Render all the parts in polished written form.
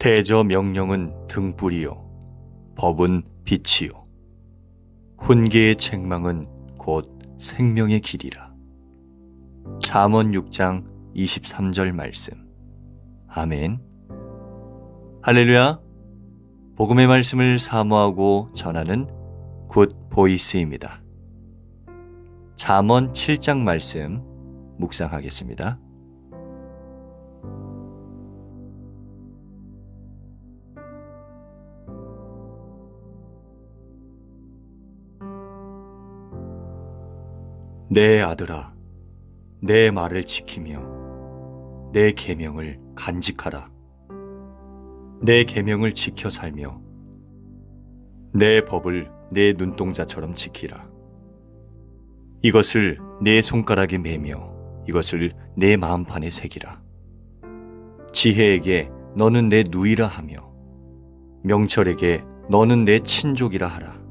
대저 명령은 등불이요 법은 빛이요 훈계의 책망은 곧 생명의 길이라. 잠언 6장 23절 말씀. 아멘. 할렐루야. 복음의 말씀을 사모하고 전하는 굿 보이스입니다. 잠언 7장 말씀 묵상하겠습니다. 내 아들아, 내 말을 지키며 내 계명을 간직하라. 내 계명을 지켜 살며 내 법을 내 눈동자처럼 지키라. 이것을 내 손가락에 매며 이것을 내 마음판에 새기라. 지혜에게 너는 내 누이라 하며 명철에게 너는 내 친족이라 하라.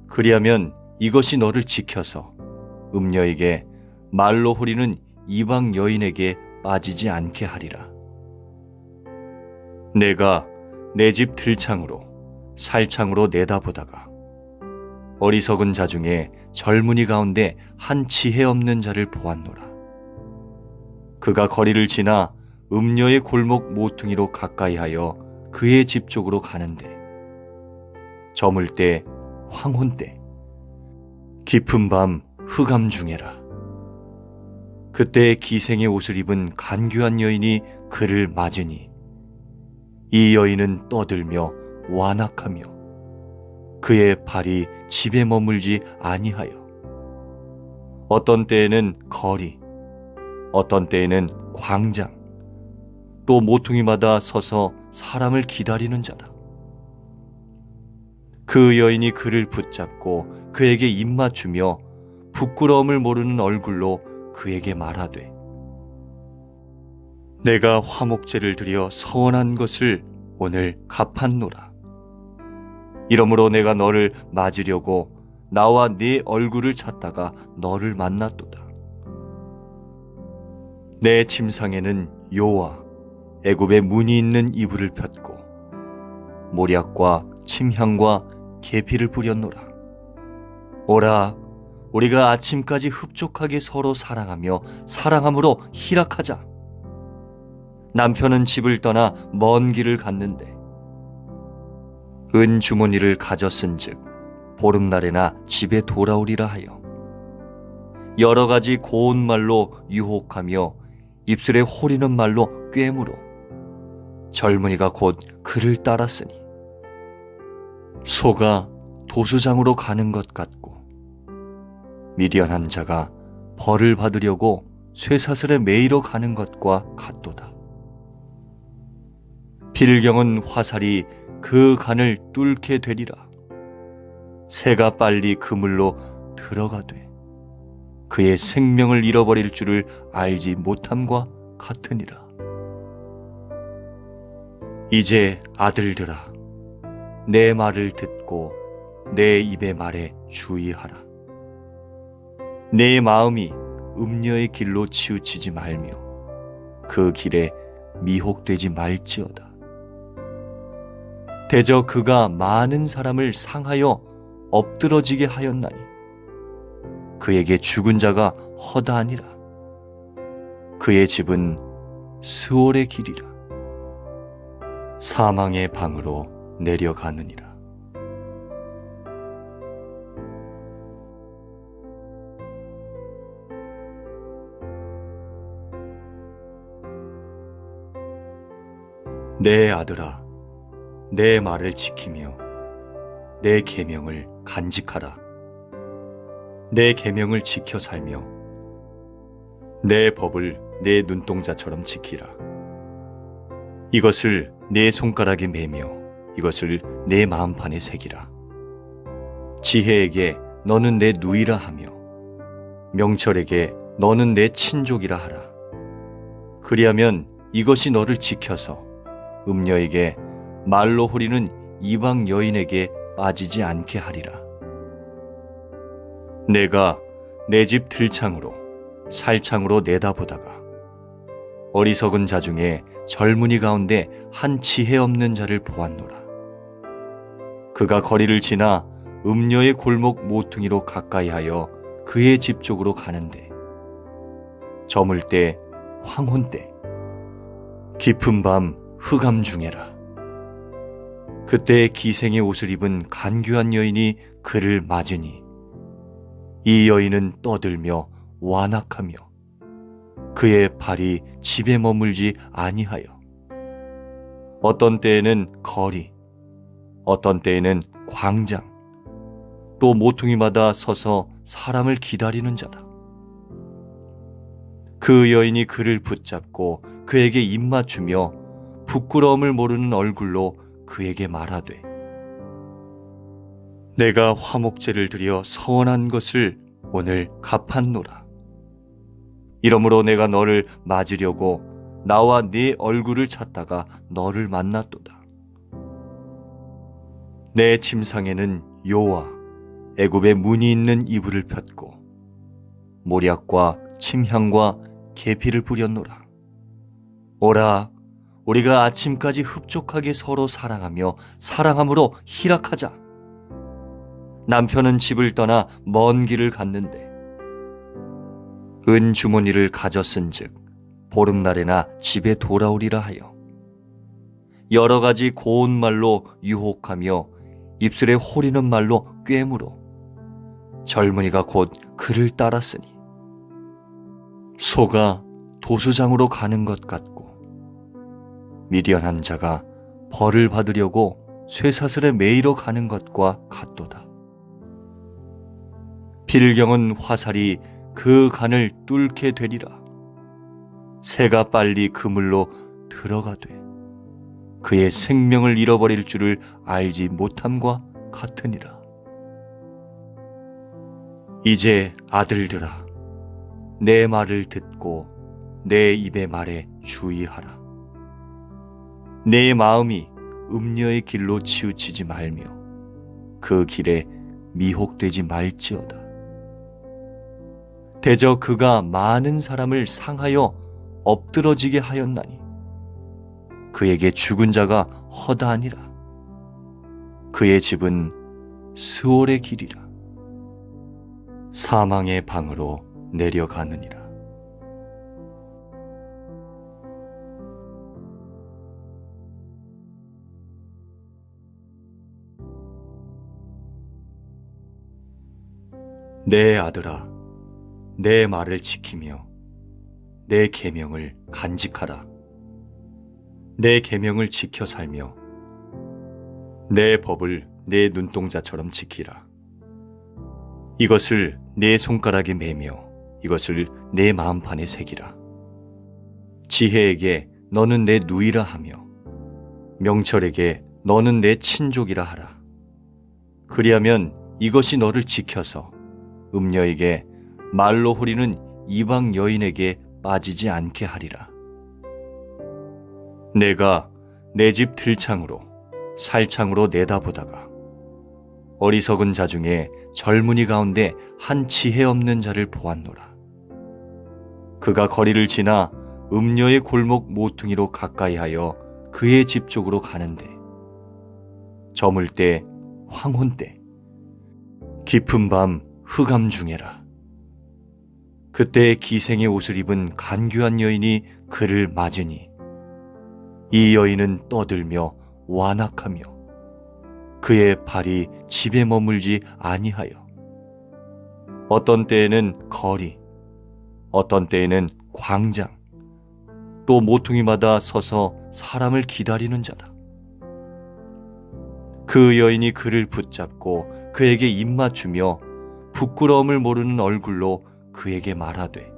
그리하면 이것이 너를 지켜서 음녀에게 말로 호리는 이방 여인에게 빠지지 않게 하리라. 내가 내 집 들창으로 살창으로 내다보다가 어리석은 자 중에 젊은이 가운데 한 지혜 없는 자를 보았노라. 그가 거리를 지나 음녀의 골목 모퉁이로 가까이하여 그의 집 쪽으로 가는데 저물 때 황혼 때 깊은 밤 흑암 중에라. 그때 기생의 옷을 입은 간교한 여인이 그를 맞으니 이 여인은 떠들며 완악하며 그의 발이 집에 머물지 아니하여 어떤 때에는 거리, 어떤 때에는 광장, 또 모퉁이마다 서서 사람을 기다리는 자라. 그 여인이 그를 붙잡고 그에게 입맞추며 부끄러움을 모르는 얼굴로 그에게 말하되 내가 화목제를 드려 서원한 것을 오늘 갚았노라. 이러므로 내가 너를 맞으려고 나와 네 얼굴을 찾다가 너를 만났도다. 내 침상에는 요와 애굽의 문이 있는 이불을 폈고 모략과 침향과 계피를 뿌렸노라. 오라, 우리가 아침까지 흡족하게 서로 사랑하며 사랑함으로 희락하자. 남편은 집을 떠나 먼 길을 갔는데 은 주머니를 가졌은즉 보름날에나 집에 돌아오리라 하여 여러 가지 고운 말로 유혹하며 입술에 호리는 말로 꿰물어 젊은이가 곧 그를 따랐으니 소가 도수장으로 가는 것 같고 미련한 자가 벌을 받으려고 쇠사슬에 매이러 가는 것과 같도다. 필경은 화살이 그 간을 뚫게 되리라. 새가 빨리 그물로 들어가되 그의 생명을 잃어버릴 줄을 알지 못함과 같으니라. 이제 아들들아, 내 말을 듣고 내 입의 말에 주의하라. 내 마음이 음녀의 길로 치우치지 말며 그 길에 미혹되지 말지어다. 대저 그가 많은 사람을 상하여 엎드러지게 하였나니 그에게 죽은 자가 허다하니라. 그의 집은 스올의 길이라. 사망의 방으로 내려가느니라. 내 아들아, 내 말을 지키며 내 계명을 간직하라. 내 계명을 지켜 살며 내 법을 내 눈동자처럼 지키라. 이것을 내 손가락에 매며 이것을 내 마음판에 새기라. 지혜에게 너는 내 누이라 하며 명철에게 너는 내 친족이라 하라. 그리하면 이것이 너를 지켜서 음녀에게 말로 호리는 이방 여인에게 빠지지 않게 하리라. 내가 내 집 들창으로 살창으로 내다보다가 어리석은 자 중에 젊은이 가운데 한 지혜 없는 자를 보았노라. 그가 거리를 지나 음녀의 골목 모퉁이로 가까이하여 그의 집 쪽으로 가는데 저물 때 황혼 때 깊은 밤 흑암 중에라. 그때 기생의 옷을 입은 간교한 여인이 그를 맞으니 이 여인은 떠들며 완악하며 그의 발이 집에 머물지 아니하여 어떤 때에는 거리, 어떤 때에는 광장, 또 모퉁이마다 서서 사람을 기다리는 자라. 그 여인이 그를 붙잡고 그에게 입맞추며 부끄러움을 모르는 얼굴로 그에게 말하되 내가 화목제를 드려 서원한 것을 오늘 갚았노라. 이러므로 내가 너를 맞으려고 나와 네 얼굴을 찾다가 너를 만났도다. 내 침상에는 요와 애굽의 문이 있는 이불을 폈고 모략과 침향과 계피를 뿌렸노라. 오라, 우리가 아침까지 흡족하게 서로 사랑하며 사랑함으로 희락하자. 남편은 집을 떠나 먼 길을 갔는데 은 주머니를 가졌은즉 보름날에나 집에 돌아오리라 하여 여러 가지 고운 말로 유혹하며 입술에 호리는 말로 꿰물어 젊은이가 곧 그를 따랐으니 소가 도수장으로 가는 것 같고 미련한 자가 벌을 받으려고 쇠사슬에 매이러 가는 것과 같도다. 필경은 화살이 그 간을 뚫게 되리라. 새가 빨리 그물로 들어가되 그의 생명을 잃어버릴 줄을 알지 못함과 같으니라. 이제 아들들아, 내 말을 듣고 내 입의 말에 주의하라. 내 마음이 음녀의 길로 치우치지 말며 그 길에 미혹되지 말지어다. 대저 그가 많은 사람을 상하여 엎드러지게 하였나니 그에게 죽은 자가 허다하니라. 그의 집은 스올의 길이라. 사망의 방으로 내려가느니라. 내 아들아, 내 말을 지키며 내 계명을 간직하라. 내 계명을 지켜 살며 내 법을 내 눈동자처럼 지키라. 이것을 내 손가락에 매며 이것을 내 마음판에 새기라. 지혜에게 너는 내 누이라 하며 명철에게 너는 내 친족이라 하라. 그리하면 이것이 너를 지켜서 음녀에게 말로 호리는 이방 여인에게 빠지지 않게 하리라. 내가 내 집 들창으로 살창으로 내다보다가 어리석은 자 중에 젊은이 가운데 한 지혜 없는 자를 보았노라. 그가 거리를 지나 음녀의 골목 모퉁이로 가까이하여 그의 집 쪽으로 가는데 저물 때 황혼 때 깊은 밤 흑암 중에라. 그때 기생의 옷을 입은 간교한 여인이 그를 맞으니 이 여인은 떠들며 완악하며 그의 발이 집에 머물지 아니하여 어떤 때에는 거리, 어떤 때에는 광장, 또 모퉁이마다 서서 사람을 기다리는 자라. 그 여인이 그를 붙잡고 그에게 입맞추며 부끄러움을 모르는 얼굴로 그에게 말하되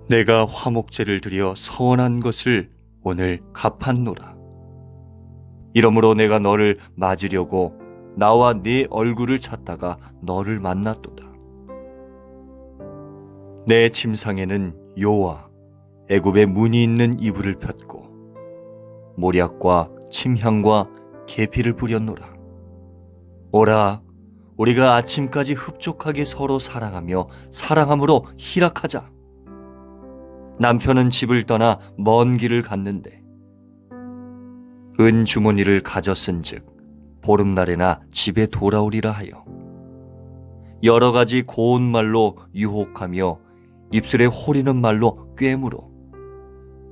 내가 화목제를 드려 서원한 것을 오늘 갚았노라. 이러므로 내가 너를 맞으려고 나와 네 얼굴을 찾다가 너를 만났도다. 내 침상에는 요와 애굽의 문이 있는 이불을 폈고 모략과 침향과 계피를 뿌렸노라. 오라, 우리가 아침까지 흡족하게 서로 사랑하며 사랑함으로 희락하자. 남편은 집을 떠나 먼 길을 갔는데 은 주머니를 가졌은즉 보름날에나 집에 돌아오리라 하여 여러 가지 고운 말로 유혹하며 입술에 호리는 말로 꾀므로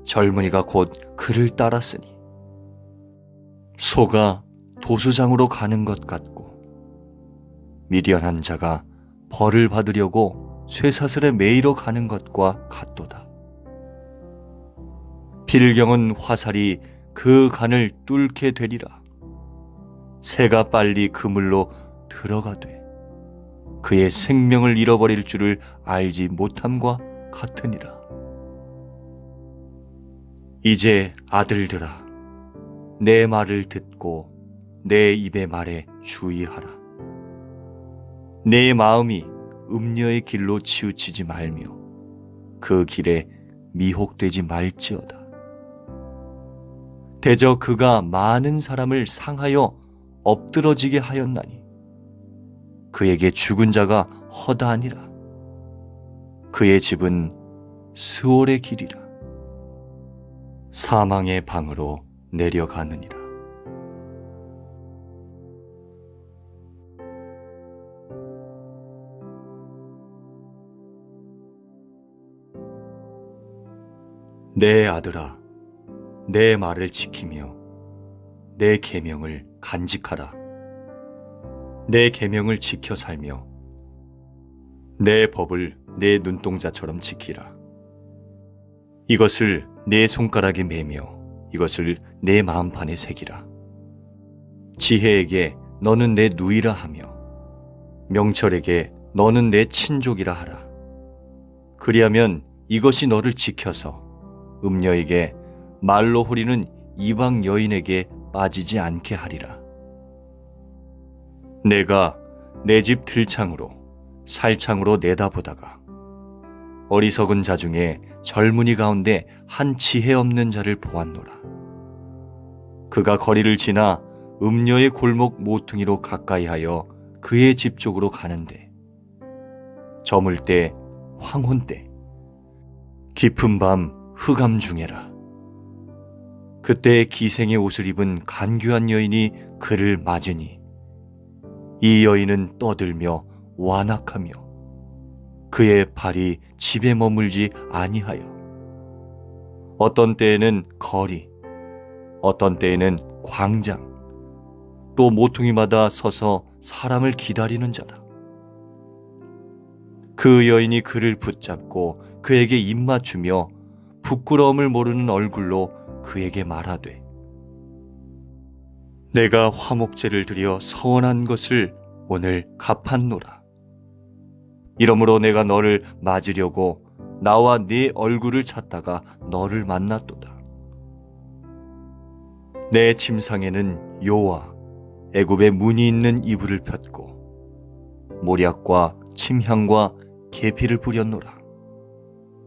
젊은이가 곧 그를 따랐으니 소가 도수장으로 가는 것 같고 미련한 자가 벌을 받으려고 쇠사슬에 매이러 가는 것과 같도다. 필경은 화살이 그 간을 뚫게 되리라. 새가 빨리 그물로 들어가되 그의 생명을 잃어버릴 줄을 알지 못함과 같으니라. 이제 아들들아, 내 말을 듣고 내 입의 말에 주의하라. 내 마음이 음녀의 길로 치우치지 말며 그 길에 미혹되지 말지어다. 대저 그가 많은 사람을 상하여 엎드러지게 하였나니 그에게 죽은 자가 허다하니라. 그의 집은 스올의 길이라. 사망의 방으로 내려가느니라. 내 아들아, 내 말을 지키며 내 계명을 간직하라. 내 계명을 지켜 살며 내 법을 내 눈동자처럼 지키라. 이것을 내 손가락에 매며 이것을 내 마음판에 새기라. 지혜에게 너는 내 누이라 하며 명철에게 너는 내 친족이라 하라. 그리하면 이것이 너를 지켜서 음녀에게 말로 호리는 이방 여인에게 빠지지 않게 하리라. 내가 내 집 들창으로 살창으로 내다보다가 어리석은 자 중에 젊은이 가운데 한 지혜 없는 자를 보았노라. 그가 거리를 지나 음녀의 골목 모퉁이로 가까이하여 그의 집 쪽으로 가는데 저물 때 황혼 때 깊은 밤 흑암 중에라. 그때 기생의 옷을 입은 간교한 여인이 그를 맞으니 이 여인은 떠들며 완악하며 그의 발이 집에 머물지 아니하여 어떤 때에는 거리, 어떤 때에는 광장, 또 모퉁이마다 서서 사람을 기다리는 자라. 그 여인이 그를 붙잡고 그에게 입맞추며 부끄러움을 모르는 얼굴로 그에게 말하되 내가 화목제를 드려 서원한 것을 오늘 갚았노라. 이러므로 내가 너를 맞으려고 나와 네 얼굴을 찾다가 너를 만났도다. 내 침상에는 요와 애굽의 문이 있는 이불을 폈고 모략과 침향과 계피를 뿌렸노라.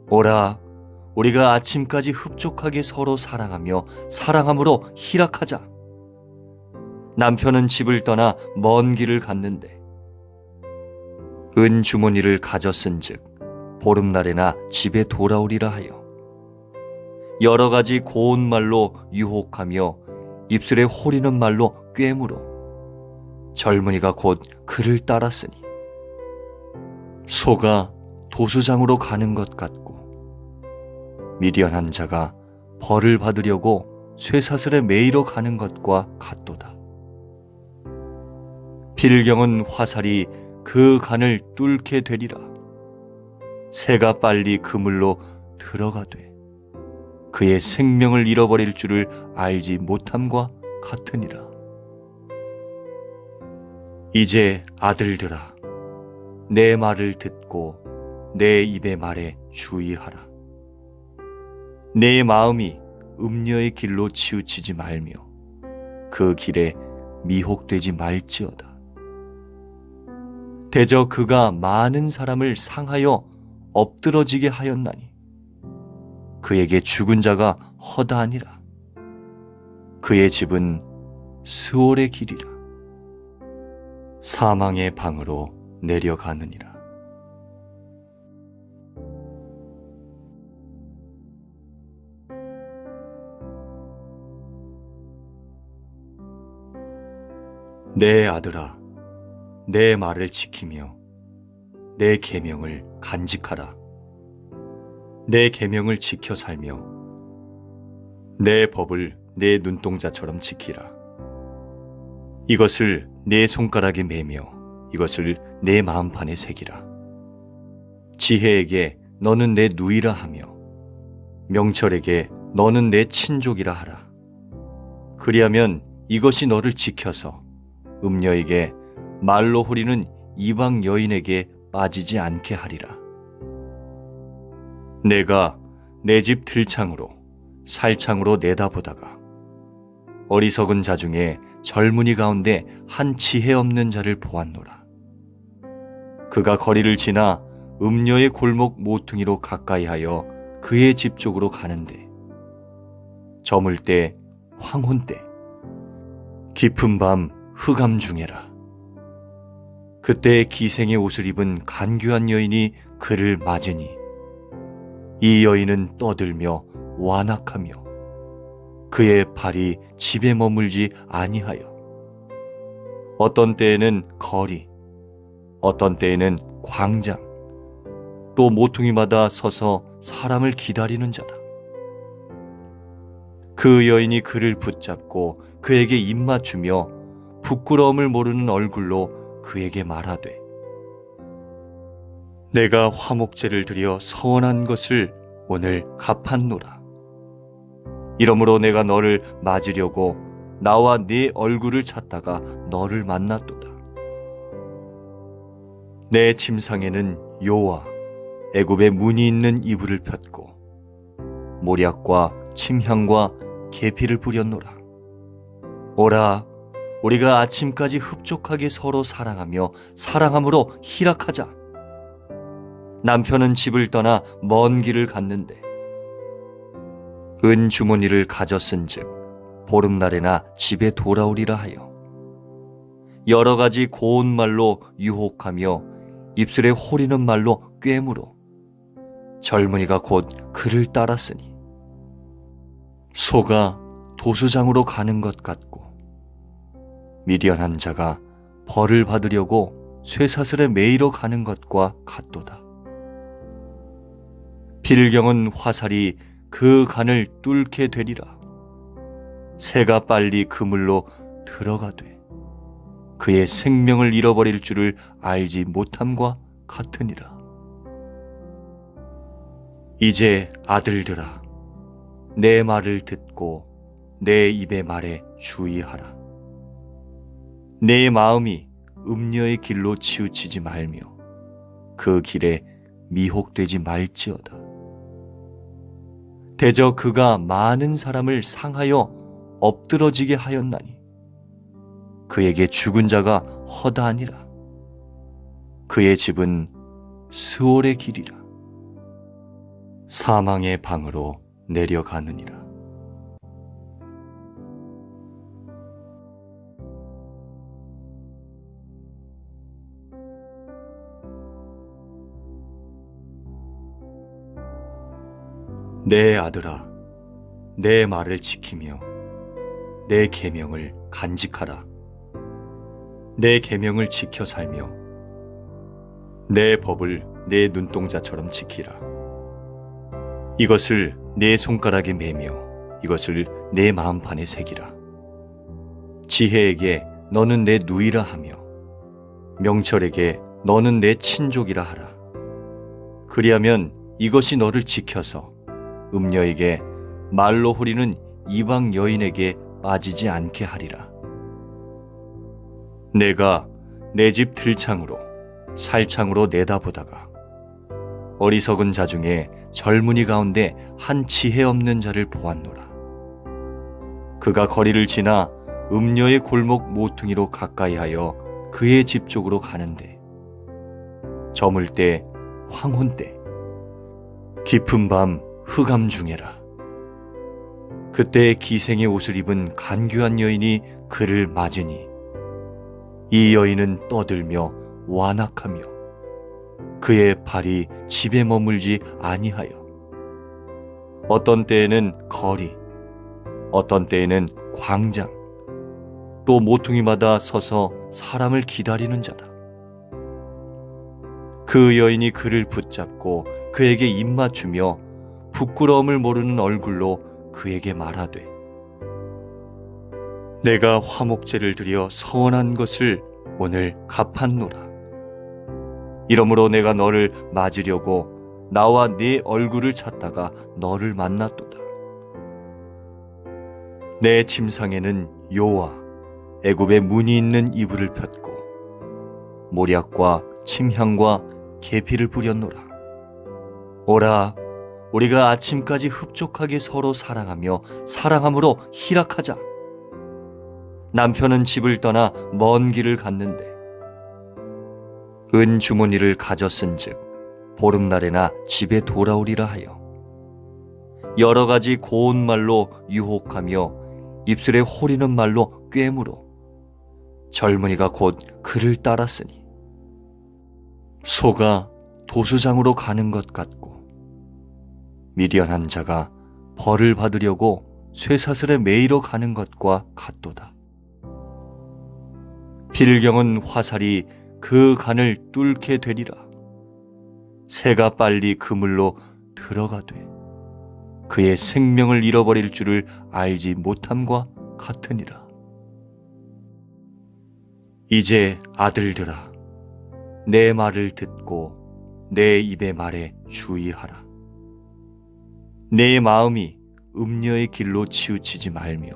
오라, 우리가 아침까지 흡족하게 서로 사랑하며 사랑함으로 희락하자. 남편은 집을 떠나 먼 길을 갔는데 은 주머니를 가졌은즉 보름날에나 집에 돌아오리라 하여 여러 가지 고운 말로 유혹하며 입술에 호리는 말로 꾀므로 젊은이가 곧 그를 따랐으니 소가 도수장으로 가는 것 같고 미련한 자가 벌을 받으려고 쇠사슬에 매이러 가는 것과 같도다. 필경은 화살이 그 간을 뚫게 되리라. 새가 빨리 그물로 들어가되 그의 생명을 잃어버릴 줄을 알지 못함과 같으니라. 이제 아들들아, 내 말을 듣고 내 입의 말에 주의하라. 내 마음이 음녀의 길로 치우치지 말며 그 길에 미혹되지 말지어다. 대저 그가 많은 사람을 상하여 엎드러지게 하였나니 그에게 죽은 자가 허다하니라. 그의 집은 스올의 길이라. 사망의 방으로 내려가느니라. 내 아들아, 내 말을 지키며 내 계명을 간직하라. 내 계명을 지켜 살며 내 법을 내 눈동자처럼 지키라. 이것을 내 손가락에 매며 이것을 내 마음판에 새기라. 지혜에게 너는 내 누이라 하며 명철에게 너는 내 친족이라 하라. 그리하면 이것이 너를 지켜서 음녀에게 말로 호리는 이방 여인에게 빠지지 않게 하리라. 내가 내 집 들창으로 살창으로 내다보다가 어리석은 자 중에 젊은이 가운데 한 지혜 없는 자를 보았노라. 그가 거리를 지나 음녀의 골목 모퉁이로 가까이하여 그의 집 쪽으로 가는데 저물 때 황혼 때 깊은 밤 흑암 중에라. 그때 기생의 옷을 입은 간교한 여인이 그를 맞으니 이 여인은 떠들며 완악하며 그의 발이 집에 머물지 아니하여 어떤 때에는 거리, 어떤 때에는 광장, 또 모퉁이마다 서서 사람을 기다리는 자라. 그 여인이 그를 붙잡고 그에게 입맞추며 부끄러움을 모르는 얼굴로 그에게 말하되 내가 화목제를 드려 서원한 것을 오늘 갚았노라. 이러므로 내가 너를 맞으려고 나와 네 얼굴을 찾다가 너를 만났도다. 내 침상에는 요와 애굽의 무늬 있는 이불을 폈고 모략과 침향과 계피를 뿌렸노라. 오라, 우리가 아침까지 흡족하게 서로 사랑하며 사랑함으로 희락하자. 남편은 집을 떠나 먼 길을 갔는데 은 주머니를 가졌은즉 보름날에나 집에 돌아오리라 하여 여러 가지 고운 말로 유혹하며 입술에 호리는 말로 꿰물어 젊은이가 곧 그를 따랐으니 소가 도수장으로 가는 것 같고 미련한 자가 벌을 받으려고 쇠사슬에 매이러 가는 것과 같도다. 필경은 화살이 그 간을 뚫게 되리라. 새가 빨리 그물로 들어가되 그의 생명을 잃어버릴 줄을 알지 못함과 같으니라. 이제 아들들아, 내 말을 듣고 내 입의 말에 주의하라. 내 마음이 음녀의 길로 치우치지 말며 그 길에 미혹되지 말지어다. 대저 그가 많은 사람을 상하여 엎드러지게 하였나니 그에게 죽은 자가 허다하니라. 그의 집은 스올의 길이라. 사망의 방으로 내려가느니라. 내 아들아, 내 말을 지키며 내 계명을 간직하라. 내 계명을 지켜 살며 내 법을 내 눈동자처럼 지키라. 이것을 내 손가락에 매며 이것을 내 마음판에 새기라. 지혜에게 너는 내 누이라 하며 명철에게 너는 내 친족이라 하라. 그리하면 이것이 너를 지켜서 음녀에게 말로 호리는 이방 여인에게 빠지지 않게 하리라. 내가 내 집 들창으로 살창으로 내다보다가 어리석은 자 중에 젊은이 가운데 한 지혜 없는 자를 보았노라. 그가 거리를 지나 음녀의 골목 모퉁이로 가까이하여 그의 집 쪽으로 가는데 저물 때 황혼 때 깊은 밤 흑암 중에라. 그때 기생의 옷을 입은 간교한 여인이 그를 맞으니 이 여인은 떠들며 완악하며 그의 발이 집에 머물지 아니하여 어떤 때에는 거리, 어떤 때에는 광장, 또 모퉁이마다 서서 사람을 기다리는 자라. 그 여인이 그를 붙잡고 그에게 입맞추며 부끄러움을 모르는 얼굴로 그에게 말하되, 내가 화목제를 드려 서원한 것을 오늘 갚았노라. 이러므로 내가 너를 맞으려고 나와 네 얼굴을 찾다가 너를 만났도다. 내 침상에는 요와 애굽의 무늬 있는 이불을 폈고 모략과 침향과 계피를 뿌렸노라. 오라, 우리가 아침까지 흡족하게 서로 사랑하며 사랑함으로 희락하자. 남편은 집을 떠나 먼 길을 갔는데 은 주머니를 가졌은즉 보름날에나 집에 돌아오리라 하여 여러 가지 고운 말로 유혹하며 입술에 호리는 말로 꾀무로 젊은이가 곧 그를 따랐으니 소가 도수장으로 가는 것 같고 미련한 자가 벌을 받으려고 쇠사슬에 매이러 가는 것과 같도다. 필경은 화살이 그 간을 뚫게 되리라. 새가 빨리 그물로 들어가되 그의 생명을 잃어버릴 줄을 알지 못함과 같으니라. 이제 아들들아, 내 말을 듣고 내 입의 말에 주의하라. 내 마음이 음녀의 길로 치우치지 말며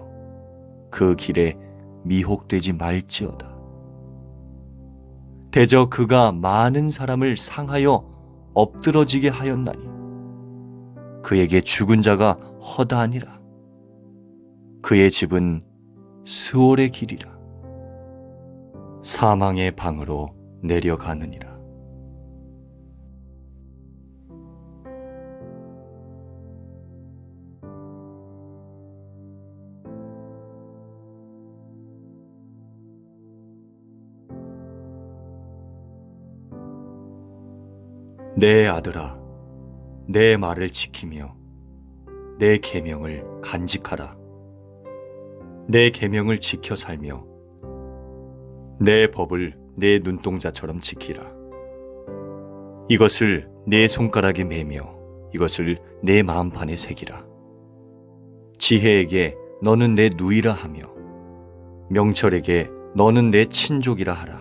그 길에 미혹되지 말지어다. 대저 그가 많은 사람을 상하여 엎드러지게 하였나니 그에게 죽은 자가 허다하니라. 그의 집은 스올의 길이라. 사망의 방으로 내려가느니라. 내 아들아, 내 말을 지키며 내 계명을 간직하라. 내 계명을 지켜 살며 내 법을 내 눈동자처럼 지키라. 이것을 내 손가락에 매며 이것을 내 마음판에 새기라. 지혜에게 너는 내 누이라 하며 명철에게 너는 내 친족이라 하라.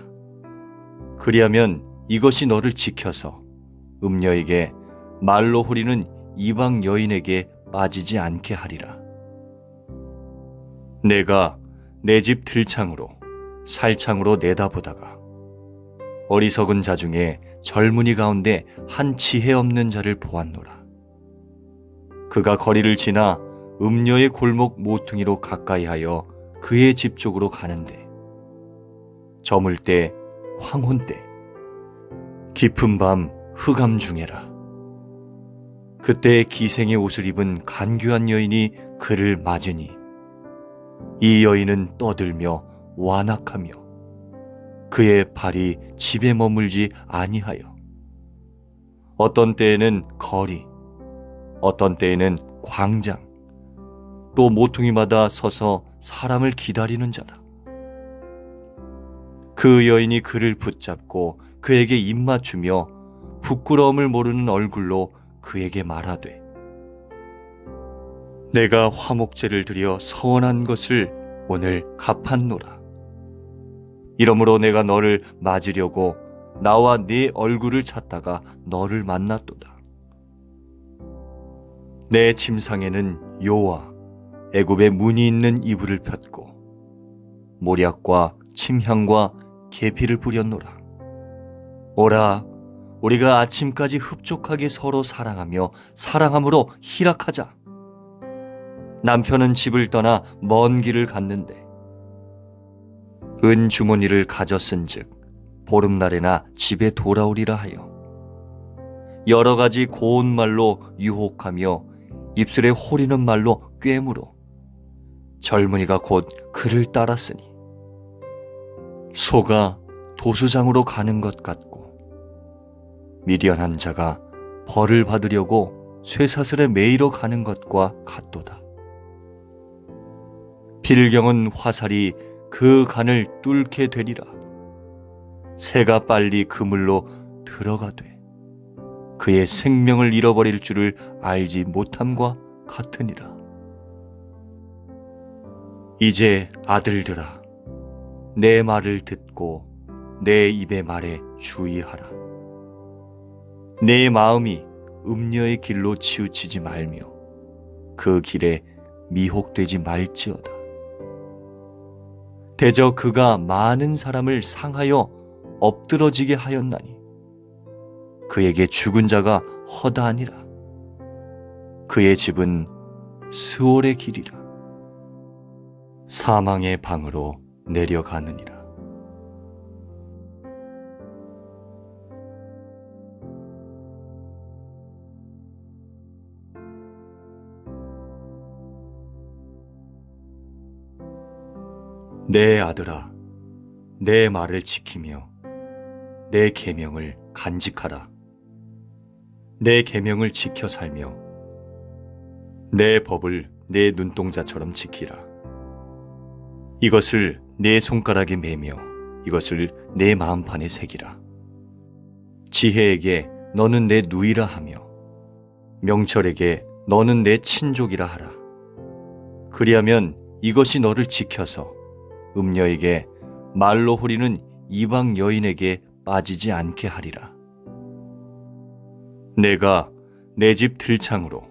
그리하면 이것이 너를 지켜서 음녀에게 말로 호리는 이방 여인에게 빠지지 않게 하리라. 내가 내 집 들창으로 살창으로 내다보다가 어리석은 자 중에 젊은이 가운데 한 지혜 없는 자를 보았노라. 그가 거리를 지나 음녀의 골목 모퉁이로 가까이하여 그의 집 쪽으로 가는데 저물 때 황혼 때 깊은 밤 흑암 중에라. 그때 기생의 옷을 입은 간교한 여인이 그를 맞으니 이 여인은 떠들며 완악하며 그의 발이 집에 머물지 아니하여 어떤 때에는 거리, 어떤 때에는 광장, 또 모퉁이마다 서서 사람을 기다리는 자라. 그 여인이 그를 붙잡고 그에게 입맞추며 부끄러움을 모르는 얼굴로 그에게 말하되, 내가 화목제를 드려 서원한 것을 오늘 갚았노라. 이러므로 내가 너를 맞으려고 나와 네 얼굴을 찾다가 너를 만났도다. 내 침상에는 요와 애굽의 무늬 있는 이불을 폈고 모략과 침향과 계피를 뿌렸노라. 오라, 우리가 아침까지 흡족하게 서로 사랑하며 사랑함으로 희락하자. 남편은 집을 떠나 먼 길을 갔는데 은 주머니를 가졌은즉 보름날에나 집에 돌아오리라 하여 여러 가지 고운 말로 유혹하며 입술에 호리는 말로 꾀무로 젊은이가 곧 그를 따랐으니 소가 도수장으로 가는 것 같고 미련한 자가 벌을 받으려고 쇠사슬에 매이러 가는 것과 같도다. 필경은 화살이 그 간을 뚫게 되리라. 새가 빨리 그물로 들어가되 그의 생명을 잃어버릴 줄을 알지 못함과 같으니라. 이제 아들들아, 내 말을 듣고 내 입의 말에 주의하라. 내 마음이 음녀의 길로 치우치지 말며 그 길에 미혹되지 말지어다. 대저 그가 많은 사람을 상하여 엎드러지게 하였나니 그에게 죽은 자가 허다하니라. 그의 집은 스올의 길이라. 사망의 방으로 내려가느니라. 내 아들아, 내 말을 지키며 내 계명을 간직하라. 내 계명을 지켜 살며 내 법을 내 눈동자처럼 지키라. 이것을 내 손가락에 매며 이것을 내 마음판에 새기라. 지혜에게 너는 내 누이라 하며 명철에게 너는 내 친족이라 하라. 그리하면 이것이 너를 지켜서 음녀에게 말로 호리는 이방 여인에게 빠지지 않게 하리라. 내가 내 집 들창으로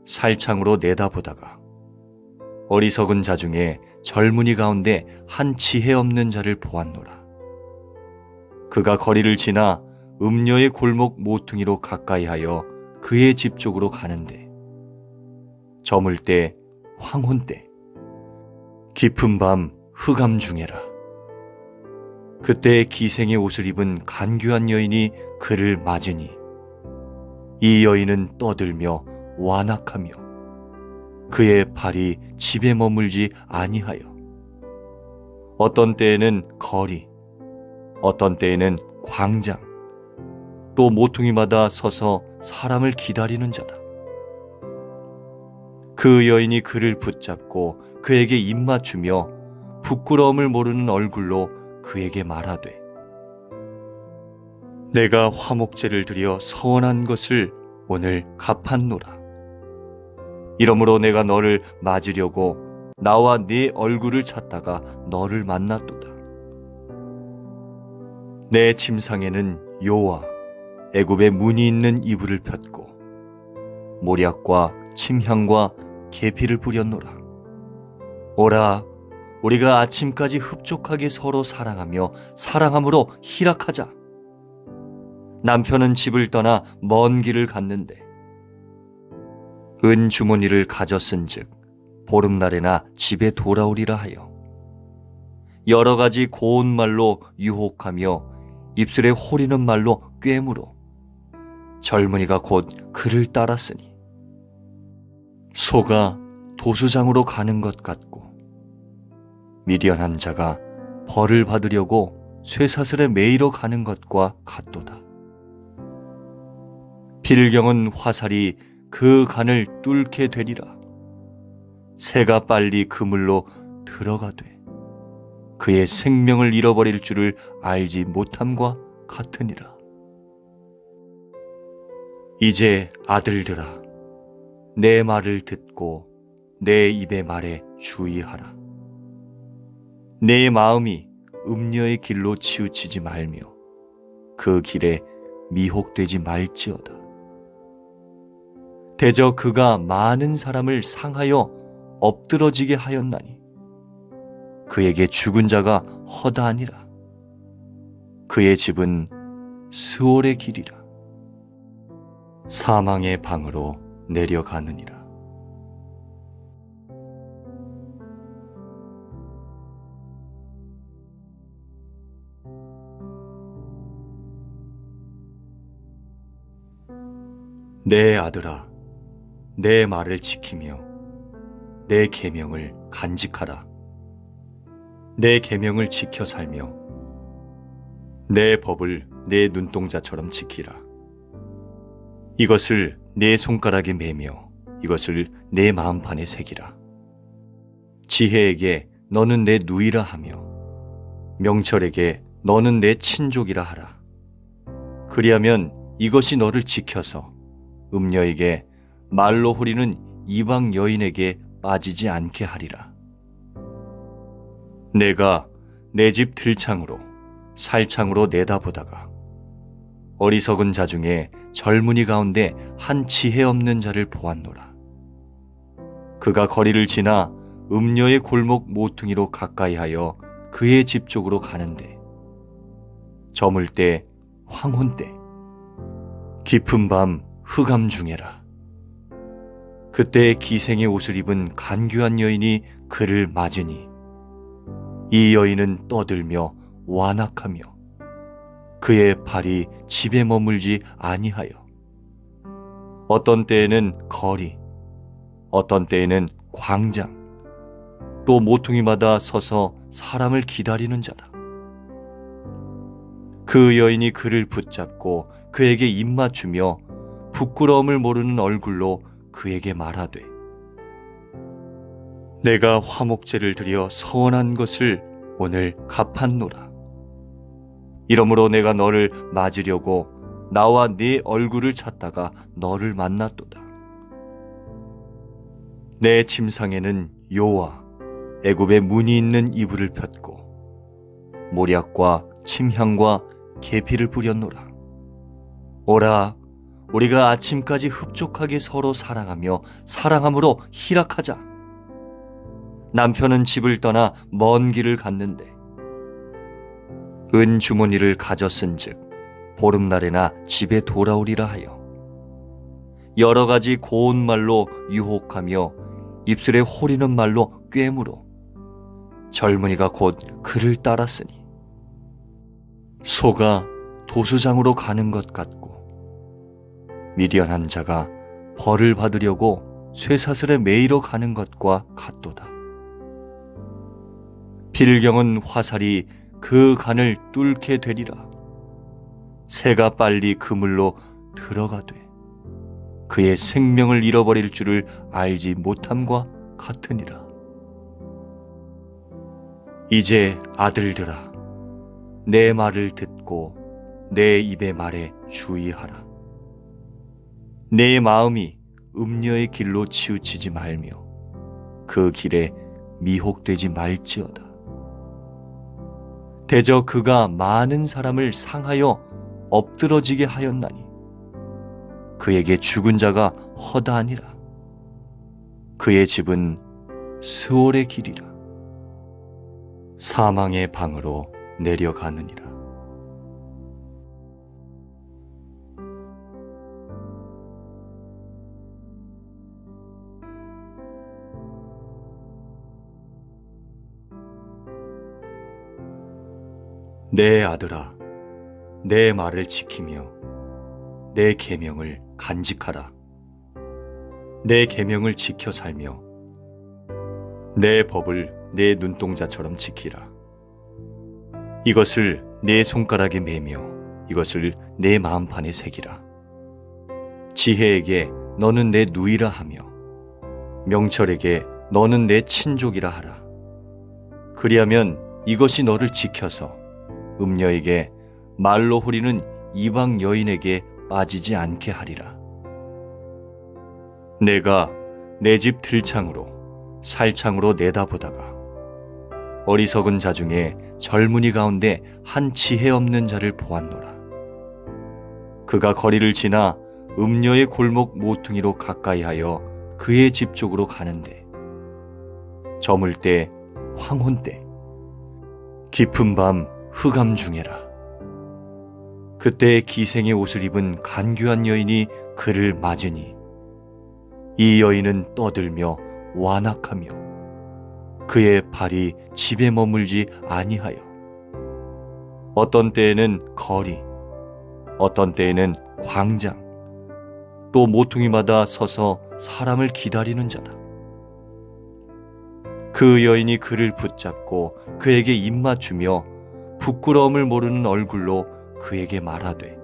살창으로 내다보다가 어리석은 자 중에 젊은이 가운데 한 지혜 없는 자를 보았노라. 그가 거리를 지나 음녀의 골목 모퉁이로 가까이하여 그의 집 쪽으로 가는데 저물 때 황혼 때 깊은 밤 흑암 중에라. 그때 기생의 옷을 입은 간교한 여인이 그를 맞으니 이 여인은 떠들며 완악하며 그의 발이 집에 머물지 아니하여 어떤 때에는 거리, 어떤 때에는 광장, 또 모퉁이마다 서서 사람을 기다리는 자라. 그 여인이 그를 붙잡고 그에게 입맞추며 부끄러움을 모르는 얼굴로 그에게 말하되 내가 화목제를 드려 서원한 것을 오늘 갚았노라. 이러므로 내가 너를 맞으려고 나와 네 얼굴을 찾다가 너를 만났도다. 내 침상에는 요와 애굽의 무늬 있는 이불을 폈고 모략과 침향과 계피를 뿌렸노라. 오라, 우리가 아침까지 흡족하게 서로 사랑하며 사랑함으로 희락하자. 남편은 집을 떠나 먼 길을 갔는데 은 주머니를 가졌은즉 보름날에나 집에 돌아오리라 하여 여러 가지 고운 말로 유혹하며 입술에 호리는 말로 꿰물어 젊은이가 곧 그를 따랐으니 소가 도수장으로 가는 것 같고 미련한 자가 벌을 받으려고 쇠사슬에 매이러 가는 것과 같도다. 필경은 화살이 그 간을 뚫게 되리라. 새가 빨리 그물로 들어가되 그의 생명을 잃어버릴 줄을 알지 못함과 같으니라. 이제 아들들아, 내 말을 듣고 내 입의 말에 주의하라. 내 마음이 음녀의 길로 치우치지 말며 그 길에 미혹되지 말지어다. 대저 그가 많은 사람을 상하여 엎드러지게 하였나니 그에게 죽은 자가 허다하니라. 그의 집은 스올의 길이라. 사망의 방으로 내려가느니라. 내 아들아, 내 말을 지키며 내 계명을 간직하라. 내 계명을 지켜 살며 내 법을 내 눈동자처럼 지키라. 이것을 내 손가락에 매며 이것을 내 마음판에 새기라. 지혜에게 너는 내 누이라 하며 명철에게 너는 내 친족이라 하라. 그리하면 이것이 너를 지켜서 음녀에게 말로 호리는 이방 여인에게 빠지지 않게 하리라. 내가 내 집 들창으로 살창으로 내다보다가 어리석은 자 중에 젊은이 가운데 한 지혜 없는 자를 보았노라. 그가 거리를 지나 음녀의 골목 모퉁이로 가까이하여 그의 집 쪽으로 가는데 저물 때 황혼 때 깊은 밤 흑암 중에라. 그때 기생의 옷을 입은 간교한 여인이 그를 맞으니 이 여인은 떠들며 완악하며 그의 발이 집에 머물지 아니하여 어떤 때에는 거리, 어떤 때에는 광장, 또 모퉁이마다 서서 사람을 기다리는 자라. 그 여인이 그를 붙잡고 그에게 입맞추며 부끄러움을 모르는 얼굴로 그에게 말하되 내가 화목제를 드려 서원한 것을 오늘 갚았노라. 이러므로 내가 너를 맞으려고 나와 네 얼굴을 찾다가 너를 만났도다. 내 침상에는 요와 애굽의 무늬 있는 이불을 폈고 모략과 침향과 계피를 뿌렸노라. 오라, 우리가 아침까지 흡족하게 서로 사랑하며 사랑함으로 희락하자. 남편은 집을 떠나 먼 길을 갔는데 은 주머니를 가졌은즉 보름날에나 집에 돌아오리라 하여 여러 가지 고운 말로 유혹하며 입술에 호리는 말로 꿰물어 젊은이가 곧 그를 따랐으니 소가 도수장으로 가는 것 같고 미련한 자가 벌을 받으려고 쇠사슬에 매이러 가는 것과 같도다. 필경은 화살이 그 간을 뚫게 되리라. 새가 빨리 그물로 들어가되 그의 생명을 잃어버릴 줄을 알지 못함과 같으니라. 이제 아들들아, 내 말을 듣고 내 입의 말에 주의하라. 내 마음이 음녀의 길로 치우치지 말며 그 길에 미혹되지 말지어다. 대저 그가 많은 사람을 상하여 엎드러지게 하였나니 그에게 죽은 자가 허다하니라. 그의 집은 스올의 길이라. 사망의 방으로 내려가느니라. 내 아들아, 내 말을 지키며 내 계명을 간직하라. 내 계명을 지켜 살며 내 법을 내 눈동자처럼 지키라. 이것을 내 손가락에 매며 이것을 내 마음판에 새기라. 지혜에게 너는 내 누이라 하며 명철에게 너는 내 친족이라 하라. 그리하면 이것이 너를 지켜서 음녀에게 말로 호리는 이방 여인에게 빠지지 않게 하리라. 내가 내 집 들창으로 살창으로 내다보다가 어리석은 자 중에 젊은이 가운데 한 지혜 없는 자를 보았노라. 그가 거리를 지나 음녀의 골목 모퉁이로 가까이하여 그의 집 쪽으로 가는데 저물 때 황혼 때 깊은 밤 흑암 중에라. 그때 기생의 옷을 입은 간교한 여인이 그를 맞으니 이 여인은 떠들며 완악하며 그의 발이 집에 머물지 아니하여 어떤 때에는 거리, 어떤 때에는 광장, 또 모퉁이마다 서서 사람을 기다리는 자라. 그 여인이 그를 붙잡고 그에게 입맞추며 부끄러움을 모르는 얼굴로 그에게 말하되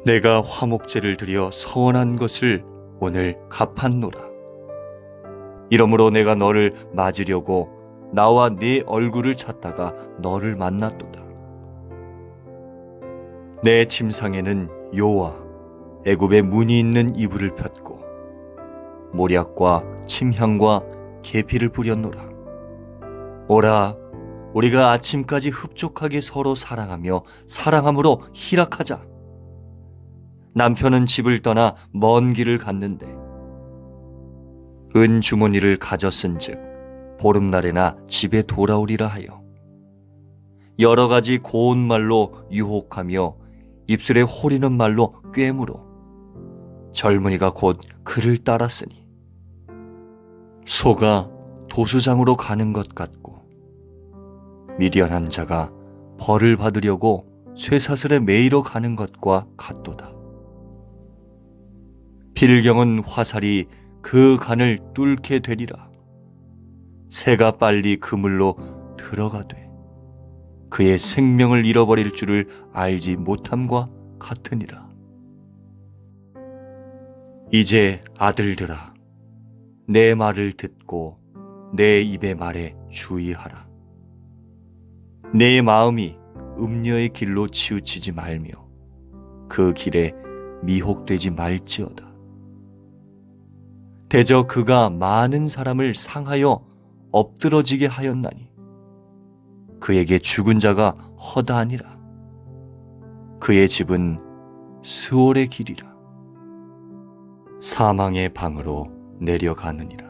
내가 화목제를 드려 서원한 것을 오늘 갚았노라. 이러므로 내가 너를 맞으려고 나와 네 얼굴을 찾다가 너를 만났도다. 내 침상에는 요와 애굽의 무늬 있는 이불을 폈고 모략과 침향과 계피를 뿌렸노라. 오라, 우리가 아침까지 흡족하게 서로 사랑하며 사랑함으로 희락하자. 남편은 집을 떠나 먼 길을 갔는데 은 주머니를 가졌은즉 보름날에나 집에 돌아오리라 하여 여러 가지 고운 말로 유혹하며 입술에 호리는 말로 꿰물어 젊은이가 곧 그를 따랐으니 소가 도수장으로 가는 것 같고 미련한 자가 벌을 받으려고 쇠사슬에 매이러 가는 것과 같도다. 필경은 화살이 그 간을 뚫게 되리라. 새가 빨리 그물로 들어가되 그의 생명을 잃어버릴 줄을 알지 못함과 같으니라. 이제 아들들아, 내 말을 듣고 내 입의 말에 주의하라. 내 마음이 음녀의 길로 치우치지 말며 그 길에 미혹되지 말지어다. 대저 그가 많은 사람을 상하여 엎드러지게 하였나니 그에게 죽은 자가 허다하니라. 그의 집은 스올의 길이라. 사망의 방으로 내려가느니라.